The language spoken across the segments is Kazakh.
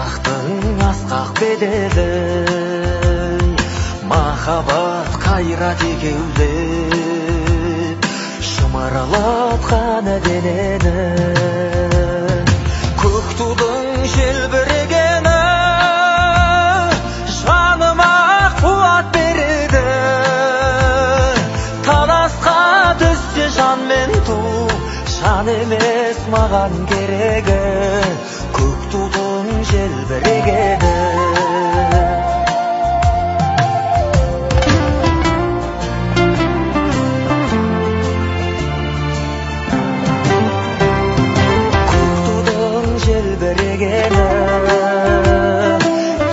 Жантақтың асқақ бедері, махаббат қайрат екеулеп шымырлатқан денені. Көк тудың желбірегені жаныма қуат береді. Таласқа түссе жан мен ту, жан емес маған керегі. Көк тудың желбірегені.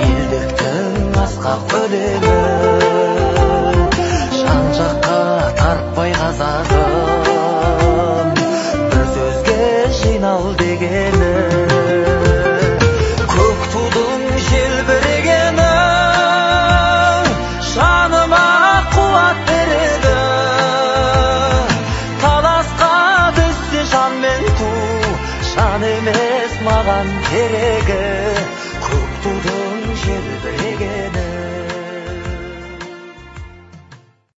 Елдіктің асқақ өлеңі, жан жаққа тартпай қазағым, бір сөзге жинал дегені. Көк тудың желбірегені жаныма қуат береді. Таласқа түссе жан мен ту, жан емес маған керегі.